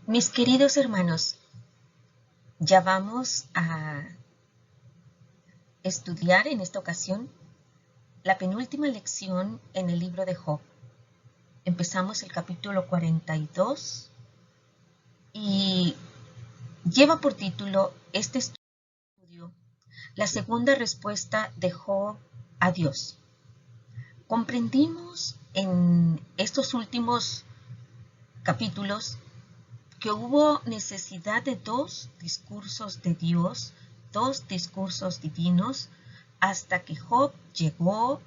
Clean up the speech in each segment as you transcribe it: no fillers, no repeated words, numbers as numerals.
Mis queridos hermanos, ya vamos a estudiar en esta ocasión la penúltima lección en el libro de Job. Empezamos el capítulo 42 y lleva por título este estudio la segunda respuesta de Job a Dios. Comprendimos en estos últimos capítulos que hubo necesidad de dos discursos de Dios, dos discursos divinos, hasta que Job llegó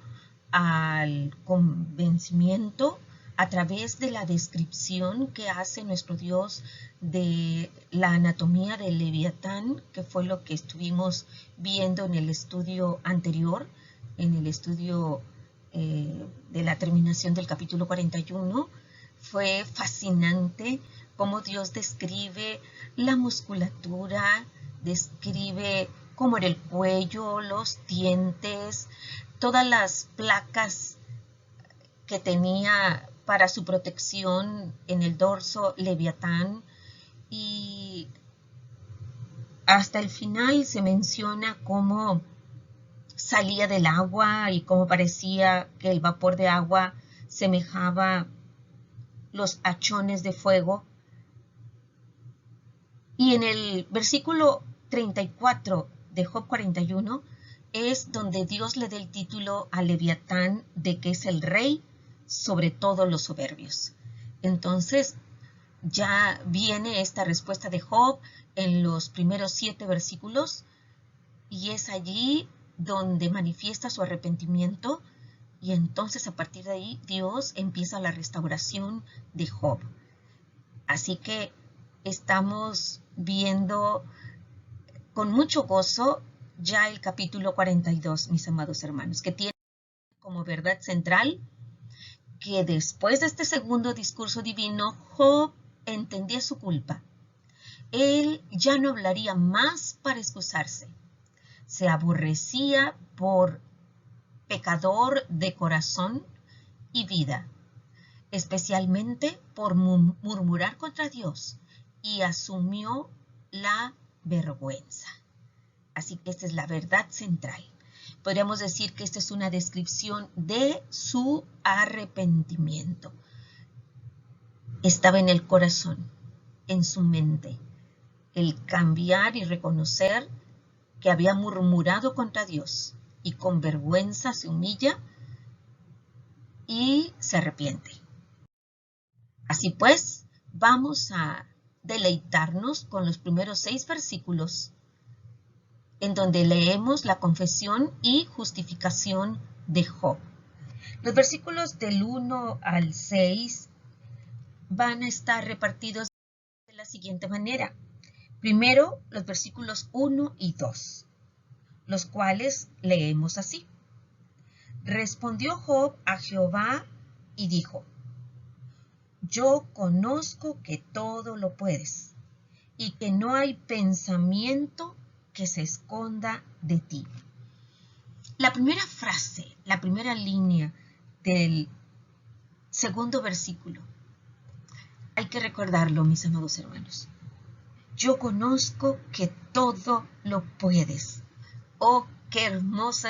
al convencimiento a través de la descripción que hace nuestro Dios de la anatomía del Leviatán, que fue lo que estuvimos viendo en el estudio anterior, en el estudio de la terminación del capítulo 41. Fue fascinante cómo Dios describe la musculatura, describe cómo era el cuello, los dientes, todas las placas que tenía para su protección en el dorso Leviatán, y hasta el final se menciona cómo salía del agua y cómo parecía que el vapor de agua semejaba los hachones de fuego. Y en el versículo 34 de Job 41 es donde Dios le da el título a Leviatán de que es el rey sobre todos los soberbios. Entonces ya viene esta respuesta de Job en los primeros 7 versículos, y es allí donde manifiesta su arrepentimiento, y entonces a partir de ahí Dios empieza la restauración de Job. Así que estamos viendo con mucho gozo ya el capítulo 42, mis amados hermanos, que tiene como verdad central que después de este segundo discurso divino, Job entendía su culpa. Él ya no hablaría más para excusarse. Se aborrecía por pecador de corazón y vida, especialmente por murmurar contra Dios, y asumió la vergüenza. Así que esta es la verdad central. Podríamos decir que esta es una descripción de su arrepentimiento. Estaba en el corazón, en su mente, el cambiar y reconocer que había murmurado contra Dios, y con vergüenza se humilla y se arrepiente. Así pues, vamos a deleitarnos con los primeros 6 versículos, en donde leemos la confesión y justificación de Job. Los versículos del 1 al 6 van a estar repartidos de la siguiente manera. Primero, los versículos 1 y 2, los cuales leemos así. Respondió Job a Jehová y dijo: Yo conozco que todo lo puedes, y que no hay pensamiento que se esconda de ti. La primera frase, la primera línea del segundo versículo, hay que recordarlo, mis amados hermanos. Yo conozco que todo lo puedes. Oh, qué hermoso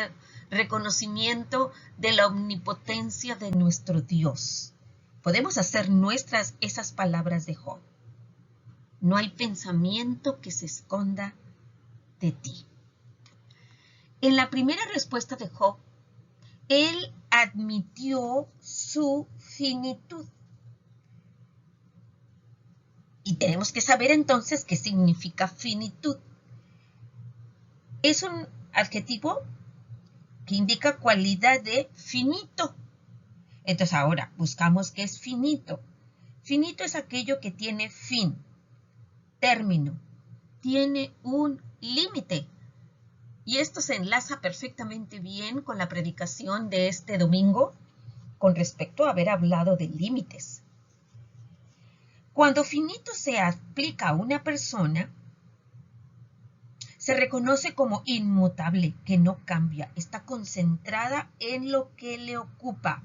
reconocimiento de la omnipotencia de nuestro Dios. Podemos hacer nuestras esas palabras de Job. No hay pensamiento que se esconda de ti. En la primera respuesta de Job, él admitió su finitud. Y tenemos que saber entonces qué significa finitud. Es un adjetivo que indica cualidad de finito. Entonces ahora buscamos qué es finito. Finito es aquello que tiene fin, término, tiene un límite. Y esto se enlaza perfectamente bien con la predicación de este domingo con respecto a haber hablado de límites. Cuando finito se aplica a una persona, se reconoce como inmutable, que no cambia, está concentrada en lo que le ocupa.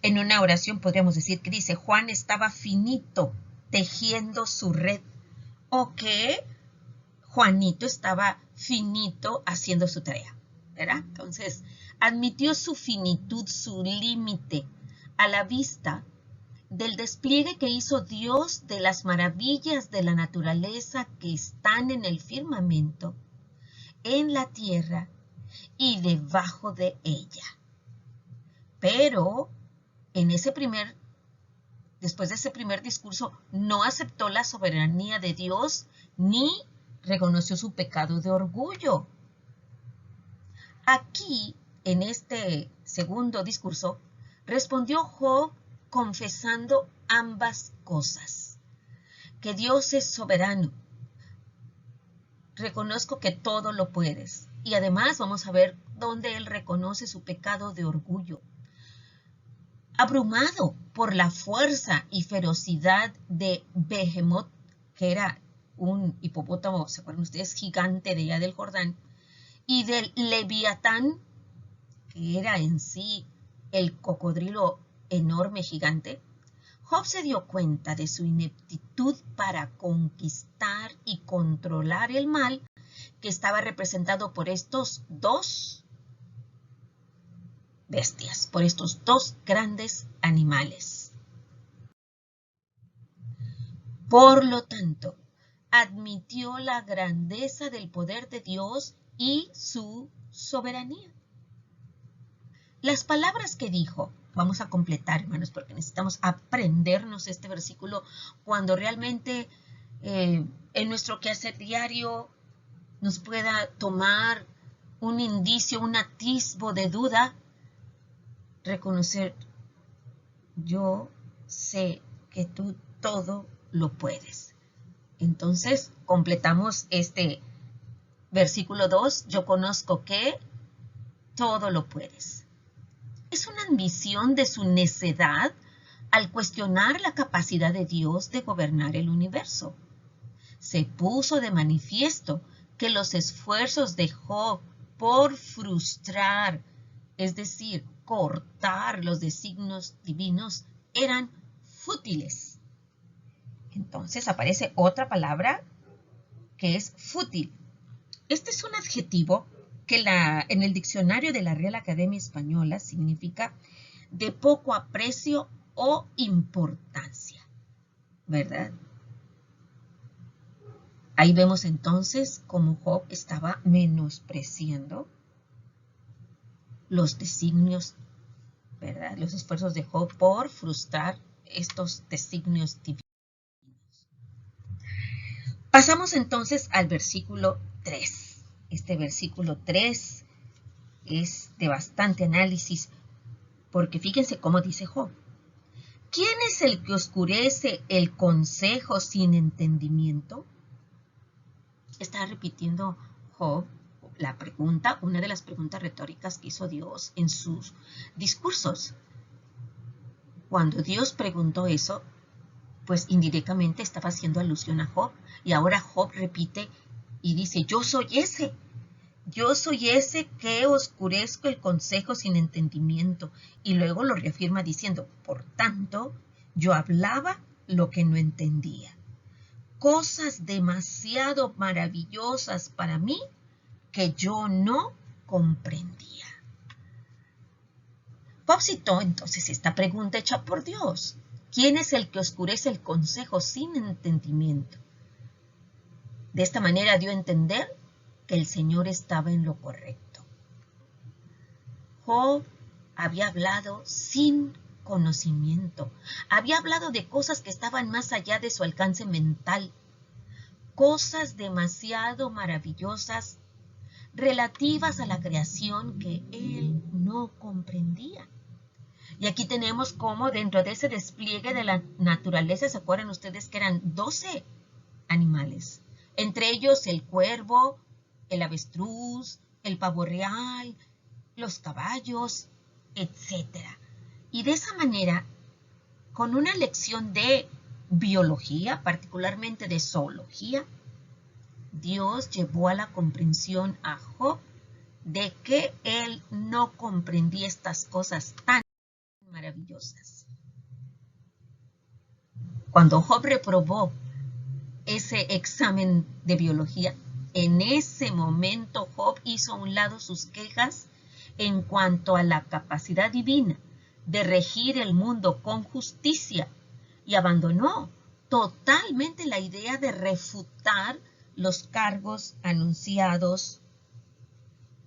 En una oración podríamos decir que dice, Juan estaba finito tejiendo su red, o que Juanito estaba finito haciendo su tarea, ¿verdad? Entonces, admitió su finitud, su límite, a la vista del despliegue que hizo Dios de las maravillas de la naturaleza que están en el firmamento, en la tierra y debajo de ella. Pero después de ese primer discurso, no aceptó la soberanía de Dios ni reconoció su pecado de orgullo. Aquí, en este segundo discurso, respondió Job confesando ambas cosas. Que Dios es soberano. Reconozco que todo lo puedes. Y además vamos a ver dónde él reconoce su pecado de orgullo. Abrumado por la fuerza y ferocidad de Behemoth, que era un hipopótamo, ¿se acuerdan ustedes? Gigante de allá del Jordán, y del Leviatán, que era en sí el cocodrilo enorme, gigante, Job se dio cuenta de su ineptitud para conquistar y controlar el mal que estaba representado por estos dos bestias, por estos dos grandes animales. Por lo tanto, admitió la grandeza del poder de Dios y su soberanía. Las palabras que dijo, vamos a completar, hermanos, porque necesitamos aprendernos este versículo cuando realmente en nuestro quehacer diario nos pueda tomar un indicio, un atisbo de duda, reconocer, yo sé que tú todo lo puedes. Entonces, completamos este versículo 2, yo conozco que todo lo puedes. Es una admisión de su necedad al cuestionar la capacidad de Dios de gobernar el universo. Se puso de manifiesto que los esfuerzos de Job por frustrar, es decir, cortar los designios divinos, eran fútiles. Entonces aparece otra palabra que es fútil. Este es un adjetivo que en el diccionario de la Real Academia Española significa de poco aprecio o importancia, ¿verdad? Ahí vemos entonces cómo Job estaba menospreciando los designios, ¿verdad? Los esfuerzos de Job por frustrar estos designios divinos. Pasamos entonces al versículo 3. Este versículo 3 es de bastante análisis, porque fíjense cómo dice Job. ¿Quién es el que oscurece el consejo sin entendimiento? Está repitiendo Job la pregunta, una de las preguntas retóricas que hizo Dios en sus discursos. Cuando Dios preguntó eso, pues indirectamente estaba haciendo alusión a Job. Y ahora Job repite y dice, yo soy ese que oscurezco el consejo sin entendimiento. Y luego lo reafirma diciendo, por tanto, yo hablaba lo que no entendía. Cosas demasiado maravillosas para mí que yo no comprendía. Job citó entonces esta pregunta hecha por Dios. ¿Quién es el que oscurece el consejo sin entendimiento? De esta manera dio a entender que el Señor estaba en lo correcto. Job había hablado sin conocimiento. Había hablado de cosas que estaban más allá de su alcance mental. Cosas demasiado maravillosas relativas a la creación que él no comprendía. Y aquí tenemos cómo dentro de ese despliegue de la naturaleza, ¿se acuerdan ustedes que eran 12 animales? Entre ellos el cuervo, el avestruz, el pavo real, los caballos, etc. Y de esa manera, con una lección de biología, particularmente de zoología, Dios llevó a la comprensión a Job de que él no comprendía estas cosas tan maravillosas religiosas. Cuando Job reprobó ese examen de biología, en ese momento Job hizo a un lado sus quejas en cuanto a la capacidad divina de regir el mundo con justicia y abandonó totalmente la idea de refutar los cargos anunciados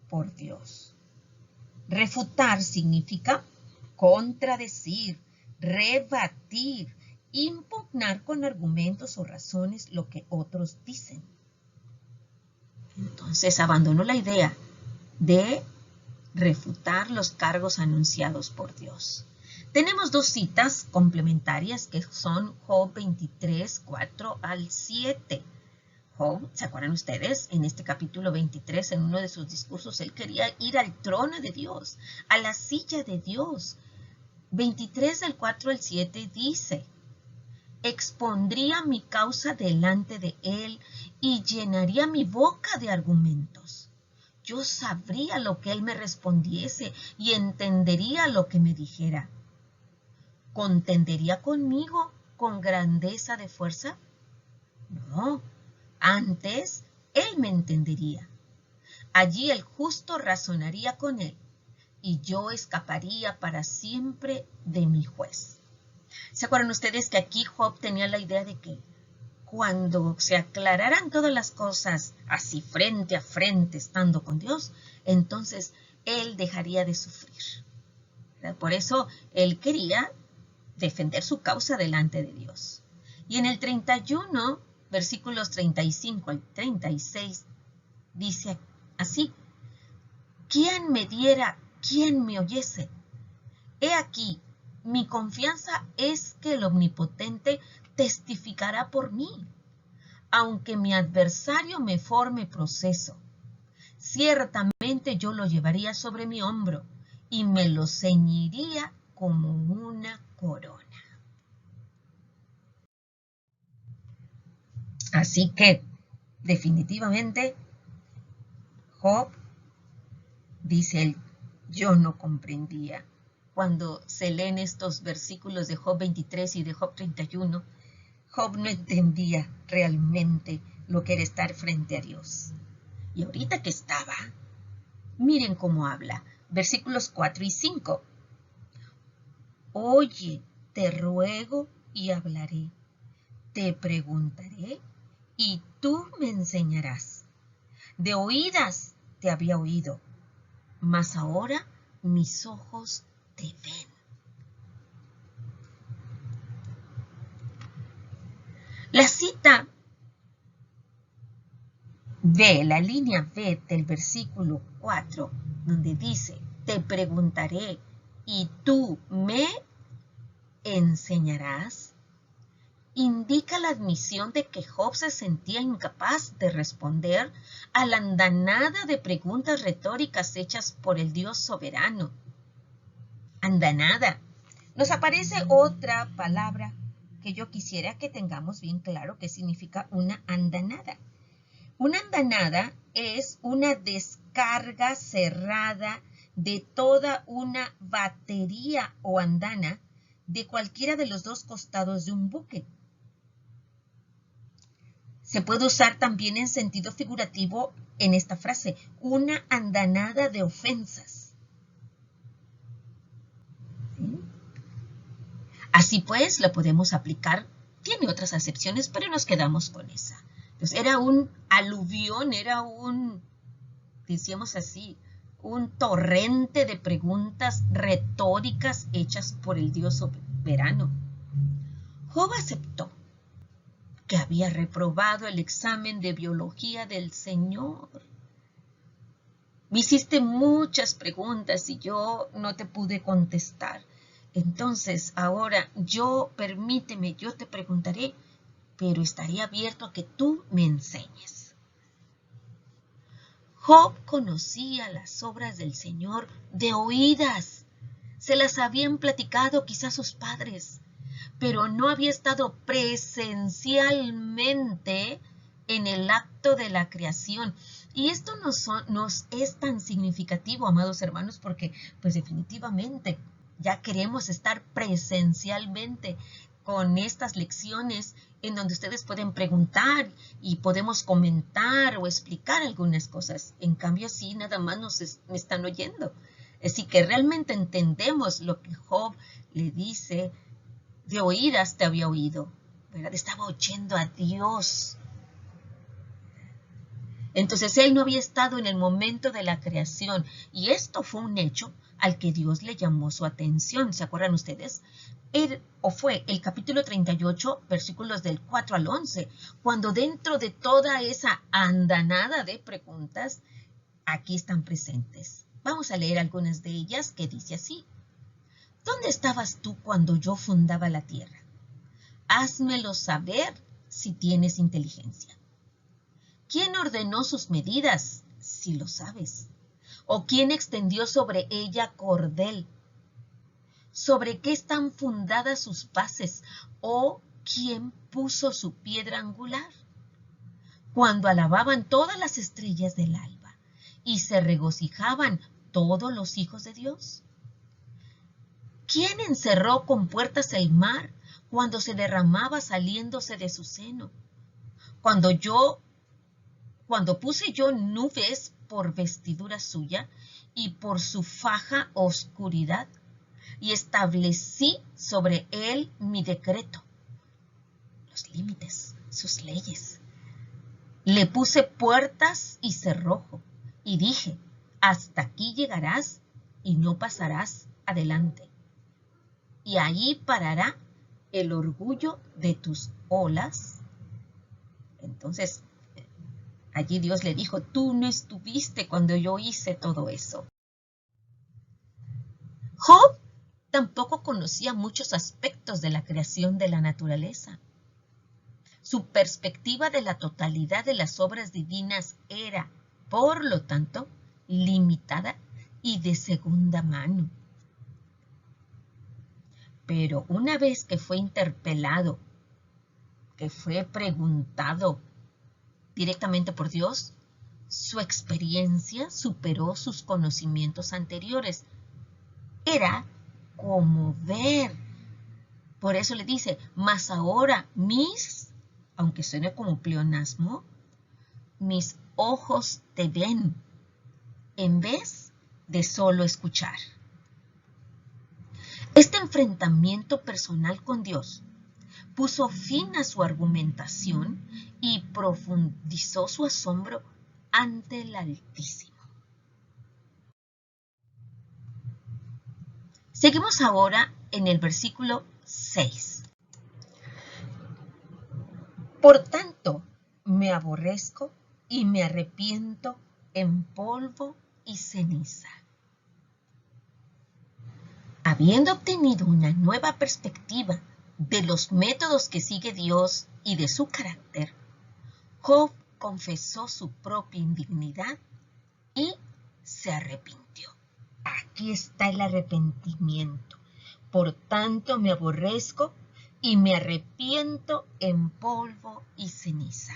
por Dios. Refutar significa contradecir, rebatir, impugnar con argumentos o razones lo que otros dicen. Entonces abandonó la idea de refutar los cargos anunciados por Dios. Tenemos dos citas complementarias que son Job 23, 4 al 7. Job, ¿se acuerdan ustedes? En este capítulo 23, en uno de sus discursos, él quería ir al trono de Dios, a la silla de Dios. 23 del 4 al 7 dice: expondría mi causa delante de él y llenaría mi boca de argumentos. Yo sabría lo que él me respondiese y entendería lo que me dijera. ¿Contendería conmigo con grandeza de fuerza? No, antes él me entendería. Allí el justo razonaría con él y yo escaparía para siempre de mi juez. ¿Se acuerdan ustedes que aquí Job tenía la idea de que cuando se aclararan todas las cosas así frente a frente estando con Dios, entonces él dejaría de sufrir? Por eso él quería defender su causa delante de Dios. Y en el 31, versículos 35 al 36, dice así: ¿quién me diera, quién me oyese? He aquí, mi confianza es que el Omnipotente testificará por mí, aunque mi adversario me forme proceso. Ciertamente yo lo llevaría sobre mi hombro y me lo ceñiría como una corona. Así que, definitivamente, Job, dice él, yo no comprendía. Cuando se leen estos versículos de Job 23 y de Job 31, Job no entendía realmente lo que era estar frente a Dios. Y ahorita que estaba, miren cómo habla. Versículos 4 y 5. Oye, te ruego y hablaré. Te preguntaré y tú me enseñarás. De oídas te había oído, mas ahora mis ojos te ven. La cita B, la línea B del versículo 4, donde dice, te preguntaré y tú me enseñarás, indica la admisión de que Job se sentía incapaz de responder a la andanada de preguntas retóricas hechas por el Dios soberano. Andanada. Nos aparece otra palabra que yo quisiera que tengamos bien claro qué significa una andanada. Una andanada es una descarga cerrada de toda una batería o andana de cualquiera de los dos costados de un buque. Se puede usar también en sentido figurativo en esta frase, una andanada de ofensas. ¿Sí? Así pues, lo podemos aplicar, tiene otras acepciones, pero nos quedamos con esa. Entonces, era un aluvión, era un, decíamos así, un torrente de preguntas retóricas hechas por el Dios soberano. Job aceptó que había reprobado el examen de biología del Señor. Me hiciste muchas preguntas y yo no te pude contestar. Entonces, ahora permíteme, yo te preguntaré, pero estaré abierto a que tú me enseñes. Job conocía las obras del Señor de oídas. Se las habían platicado quizás sus padres, pero no había estado presencialmente en el acto de la creación. Y esto nos es tan significativo, amados hermanos, porque pues definitivamente Ya queremos estar presencialmente con estas lecciones en donde ustedes pueden preguntar y podemos comentar o explicar algunas cosas. En cambio, sí, nada más me están oyendo. Así que realmente entendemos lo que Job le dice: de oídas te había oído, ¿verdad? Estaba oyendo a Dios. Entonces él no había estado en el momento de la creación, y esto fue un hecho al que Dios le llamó su atención. ¿Se acuerdan ustedes? Fue el capítulo 38, versículos del 4 al 11, cuando dentro de toda esa andanada de preguntas, aquí están presentes. Vamos a leer algunas de ellas, que dice así: ¿Dónde estabas tú cuando yo fundaba la tierra? Házmelo saber si tienes inteligencia. ¿Quién ordenó sus medidas, si lo sabes? ¿O quién extendió sobre ella cordel? ¿Sobre qué están fundadas sus bases? ¿O quién puso su piedra angular? Cuando alababan todas las estrellas del alba y se regocijaban todos los hijos de Dios. ¿Quién encerró con puertas el mar cuando se derramaba saliéndose de su seno? Cuando puse yo nubes por vestidura suya y por su faja oscuridad, y establecí sobre él mi decreto, los límites, sus leyes. Le puse puertas y cerrojo, y dije: hasta aquí llegarás y no pasarás adelante. Y ahí parará el orgullo de tus olas. Entonces, allí Dios le dijo: tú no estuviste cuando yo hice todo eso. Job tampoco conocía muchos aspectos de la creación de la naturaleza. Su perspectiva de la totalidad de las obras divinas era, por lo tanto, limitada y de segunda mano. Pero una vez que fue interpelado, que fue preguntado directamente por Dios, su experiencia superó sus conocimientos anteriores. Era como ver. Por eso le dice: mas ahora aunque suene como pleonasmo, mis ojos te ven, en vez de solo escuchar. Este enfrentamiento personal con Dios puso fin a su argumentación y profundizó su asombro ante el Altísimo. Seguimos ahora en el versículo 6. Por tanto, me aborrezco y me arrepiento en polvo y ceniza. Habiendo obtenido una nueva perspectiva de los métodos que sigue Dios y de su carácter, Job confesó su propia indignidad y se arrepintió. Aquí está el arrepentimiento. Por tanto, me aborrezco y me arrepiento en polvo y ceniza.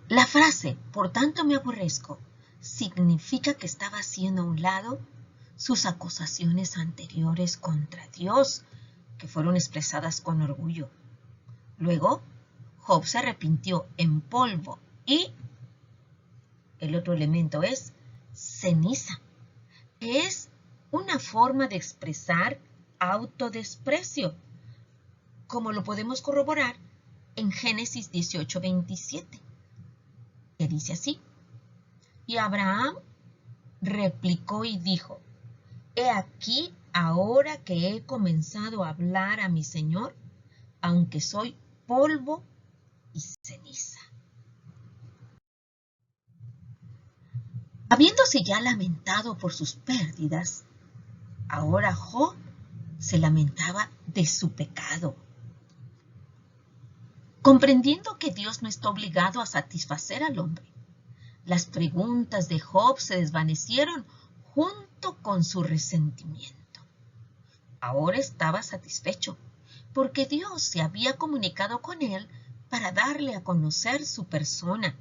La frase, por tanto me aborrezco, significa que estaba haciendo a un lado sus acusaciones anteriores contra Dios, que fueron expresadas con orgullo. Luego, Job se arrepintió en polvo y el otro elemento es ceniza, que es una forma de expresar autodesprecio, como lo podemos corroborar en Génesis 18:27, que dice así: y Abraham replicó y dijo: he aquí ahora que he comenzado a hablar a mi Señor, aunque soy polvo y ceniza. Habiéndose ya lamentado por sus pérdidas, ahora Job se lamentaba de su pecado. Comprendiendo que Dios no está obligado a satisfacer al hombre, las preguntas de Job se desvanecieron junto con su resentimiento. Ahora estaba satisfecho, porque Dios se había comunicado con él para darle a conocer su persona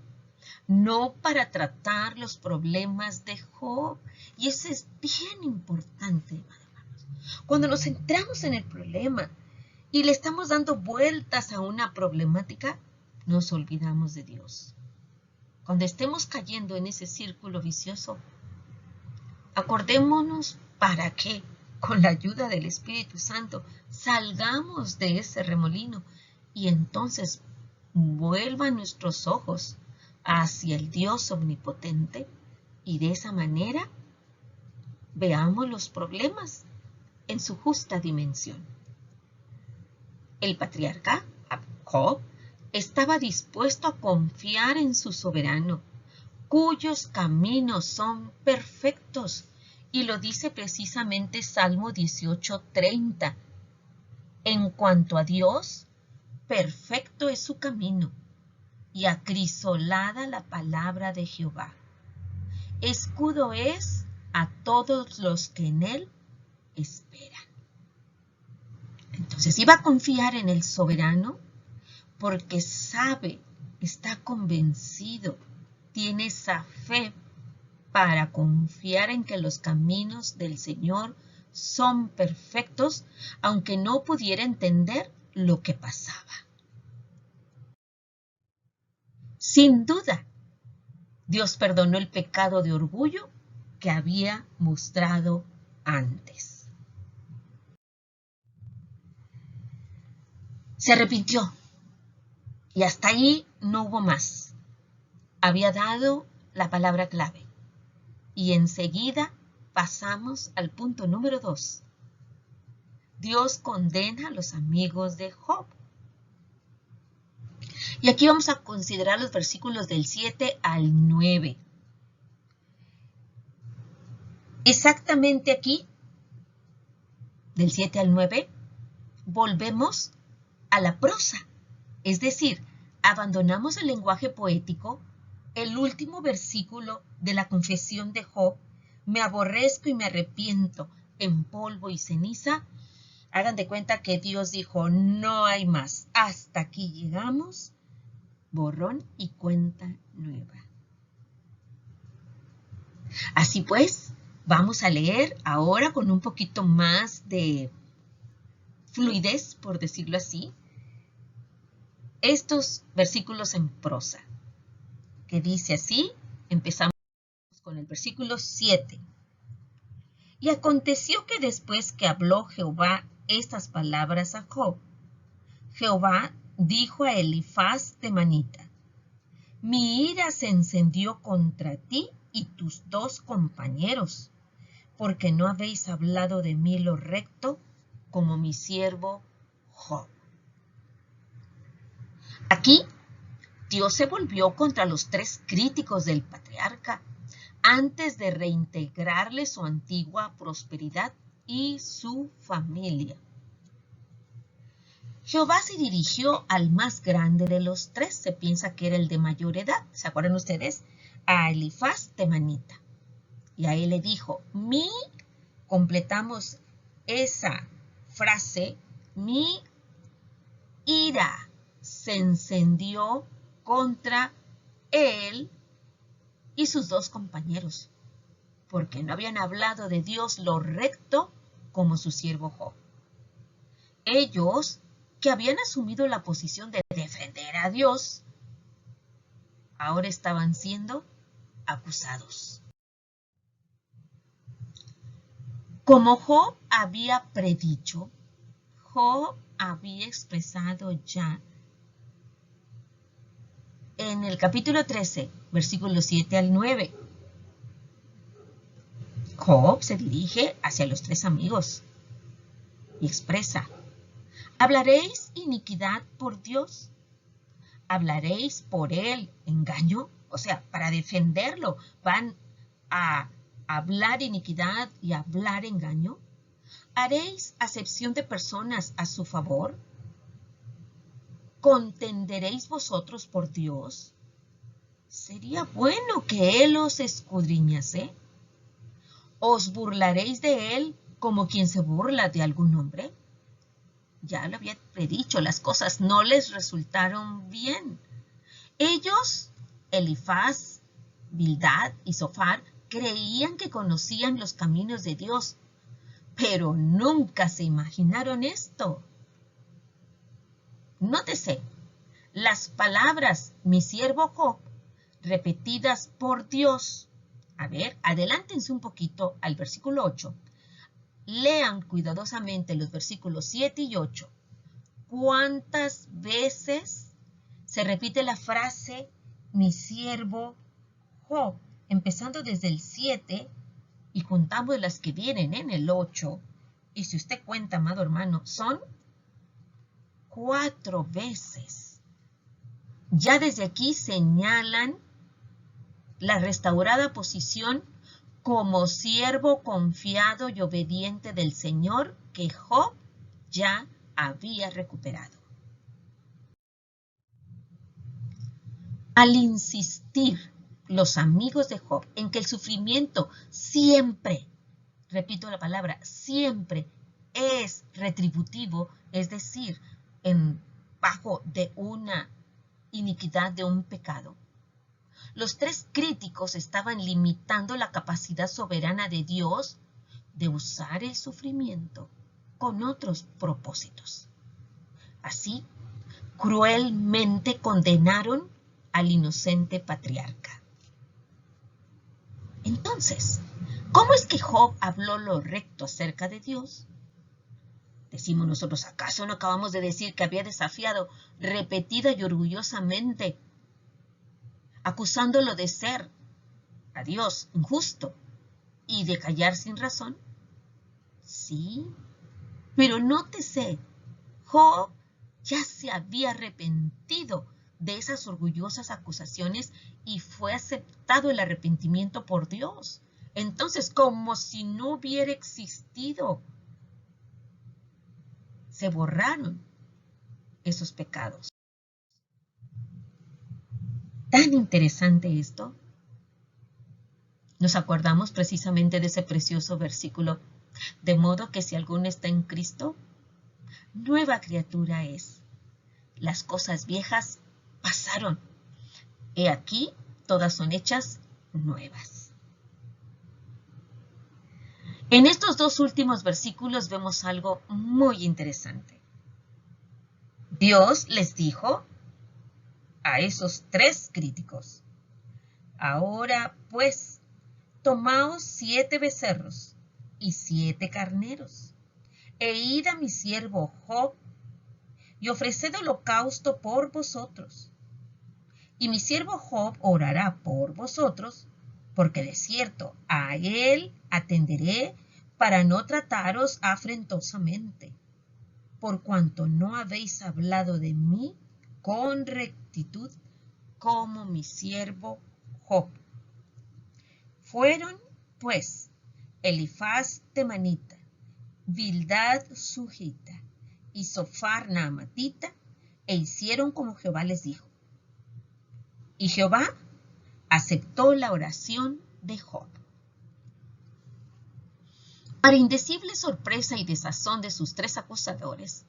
no para tratar los problemas de Job. Y eso es bien importante, hermanos. Cuando nos centramos en el problema y le estamos dando vueltas a una problemática, nos olvidamos de Dios. Cuando estemos cayendo en ese círculo vicioso, acordémonos para que, con la ayuda del Espíritu Santo, salgamos de ese remolino y entonces vuelvan nuestros ojos hacia el Dios omnipotente y de esa manera veamos los problemas en su justa dimensión. El patriarca Job estaba dispuesto a confiar en su soberano, cuyos caminos son perfectos, y lo dice precisamente Salmo 18:30. En cuanto a Dios, perfecto es su camino, y acrisolada la palabra de Jehová. Escudo es a todos los que en él esperan. Entonces iba a confiar en el soberano porque sabe, está convencido, tiene esa fe para confiar en que los caminos del Señor son perfectos, aunque no pudiera entender lo que pasaba. Sin duda, Dios perdonó el pecado de orgullo que había mostrado antes. Se arrepintió y hasta ahí no hubo más. Había dado la palabra clave y enseguida pasamos al punto número 2. Dios condena a los amigos de Job. Y aquí vamos a considerar los versículos del 7 al 9. Exactamente aquí, del 7 al 9, volvemos a la prosa. Es decir, abandonamos el lenguaje poético. El último versículo de la confesión de Job, me aborrezco y me arrepiento en polvo y ceniza. Hagan de cuenta que Dios dijo, no hay más, hasta aquí llegamos, borrón y cuenta nueva. Así pues, vamos a leer ahora con un poquito más de fluidez, por decirlo así, estos versículos en prosa, que dice así. Empezamos con el versículo 7. Y aconteció que después que habló Jehová estas palabras a Job, Jehová dijo a Elifaz temanita, mi ira se encendió contra ti y tus 2 compañeros, porque no habéis hablado de mí lo recto como mi siervo Job. Aquí, Dios se volvió contra los 3 críticos del patriarca antes de reintegrarle su antigua prosperidad y su familia. Jehová se dirigió al más grande de los 3, se piensa que era el de mayor edad, ¿se acuerdan ustedes? A Elifaz temanita. Y a él le dijo, completamos esa frase, mi ira se encendió contra él y sus 2 compañeros, porque no habían hablado de Dios lo recto como su siervo Job. Ellos, que habían asumido la posición de defender a Dios, ahora estaban siendo acusados. Como Job había predicho, Job había expresado ya en el capítulo 13, versículos 7 al 9. Job se dirige hacia los 3 amigos y expresa, ¿hablaréis iniquidad por Dios? ¿Hablaréis por él engaño? O sea, para defenderlo, ¿van a hablar iniquidad y hablar engaño? ¿Haréis acepción de personas a su favor? ¿Contenderéis vosotros por Dios? ¿Sería bueno que él os escudriñase? ¿Os burlaréis de él como quien se burla de algún hombre? Ya lo había predicho, las cosas no les resultaron bien. Ellos Elifaz, Bildad y Zofar creían que conocían los caminos de Dios, pero nunca se imaginaron esto. Nótese, las palabras mi siervo Job, repetidas por Dios. A ver, adelántense un poquito al versículo 8. Lean cuidadosamente los versículos 7 y 8. ¿Cuántas veces se repite la frase mi siervo Job? Empezando desde el 7 y juntamos las que vienen en el 8. Y si usted cuenta, amado hermano, son 4 veces. Ya desde aquí señalan la restaurada posición como siervo confiado y obediente del Señor que Job ya había recuperado. Al insistir los amigos de Job en que el sufrimiento siempre, repito la palabra, siempre es retributivo, es decir, bajo de una iniquidad, de un pecado, los 3 críticos estaban limitando la capacidad soberana de Dios de usar el sufrimiento con otros propósitos. Así, cruelmente condenaron al inocente patriarca. Entonces, ¿cómo es que Job habló lo recto acerca de Dios? Decimos nosotros, ¿acaso no acabamos de decir que había desafiado repetida y orgullosamente, acusándolo de ser a Dios injusto y de callar sin razón? Sí, pero nótese, Job ya se había arrepentido de esas orgullosas acusaciones y fue aceptado el arrepentimiento por Dios. Entonces, como si no hubiera existido, se borraron esos pecados. Tan interesante esto. Nos acordamos precisamente de ese precioso versículo, de modo que si alguno está en Cristo, nueva criatura es. Las cosas viejas pasaron. He aquí, todas son hechas nuevas. En estos 2 últimos versículos vemos algo muy interesante. Dios les dijo a esos 3 críticos, ahora pues, tomaos 7 becerros y 7 carneros, e id a mi siervo Job, y ofreced holocausto por vosotros. Y mi siervo Job orará por vosotros, porque de cierto a él atenderé para no trataros afrentosamente, por cuanto no habéis hablado de mí con rectitud como mi siervo Job. Fueron, pues, Elifaz temanita, Bildad sujita y Zofar naamatita, e hicieron como Jehová les dijo. Y Jehová aceptó la oración de Job. Para indecible sorpresa y desazón de sus 3 acusadores,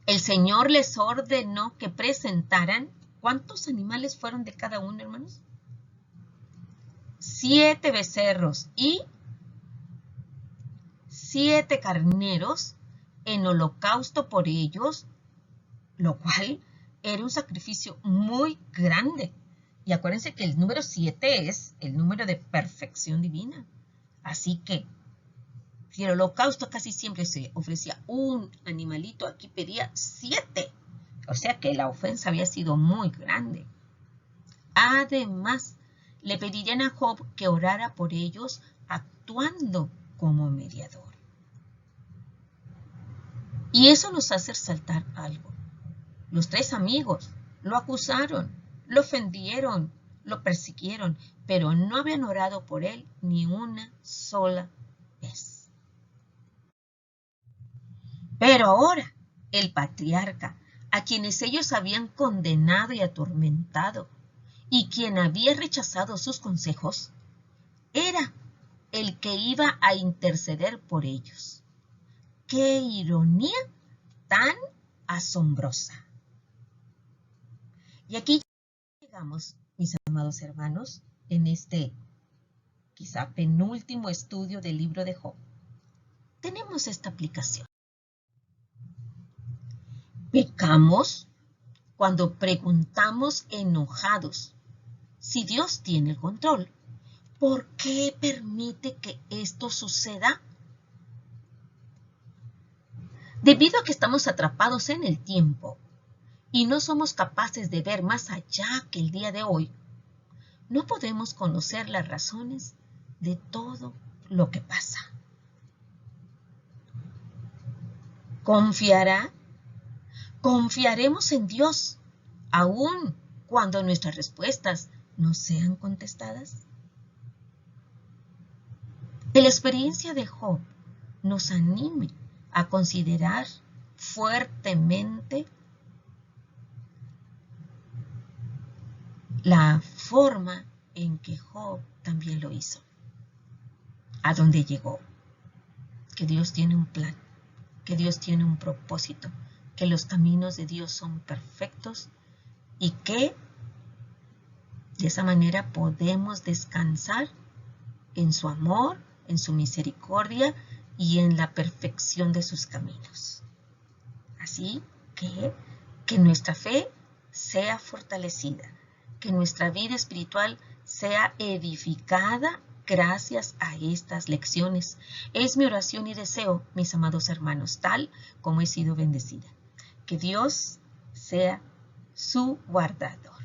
el Señor les ordenó que presentaran, ¿cuántos animales fueron de cada uno, hermanos? 7 becerros y 7 carneros en holocausto por ellos, lo cual era un sacrificio muy grande. Y acuérdense que el número 7 es el número de perfección divina. Así que, si el holocausto casi siempre se ofrecía un animalito, aquí pedía 7. O sea que la ofensa había sido muy grande. Además, le pedirían a Job que orara por ellos actuando como mediador. Y eso nos hace resaltar algo. Los 3 amigos lo acusaron, lo ofendieron, lo persiguieron, pero no habían orado por él ni una sola vez. Pero ahora, el patriarca, a quienes ellos habían condenado y atormentado, y quien había rechazado sus consejos, era el que iba a interceder por ellos. ¡Qué ironía tan asombrosa! Y aquí llegamos, mis amados hermanos, en este quizá penúltimo estudio del libro de Job, tenemos esta aplicación. Pecamos cuando preguntamos enojados si Dios tiene el control. ¿Por qué permite que esto suceda? Debido a que estamos atrapados en el tiempo y no somos capaces de ver más allá que el día de hoy, no podemos conocer las razones de todo lo que pasa. Confiaremos en Dios, aun cuando nuestras respuestas no sean contestadas. Que la experiencia de Job nos anime a considerar fuertemente la forma en que Job también lo hizo, a dónde llegó, que Dios tiene un plan, que Dios tiene un propósito, que los caminos de Dios son perfectos y que de esa manera podemos descansar en su amor, en su misericordia y en la perfección de sus caminos. Así que nuestra fe sea fortalecida, que nuestra vida espiritual sea edificada gracias a estas lecciones. Es mi oración y deseo, mis amados hermanos, tal como he sido bendecida. Que Dios sea su guardador.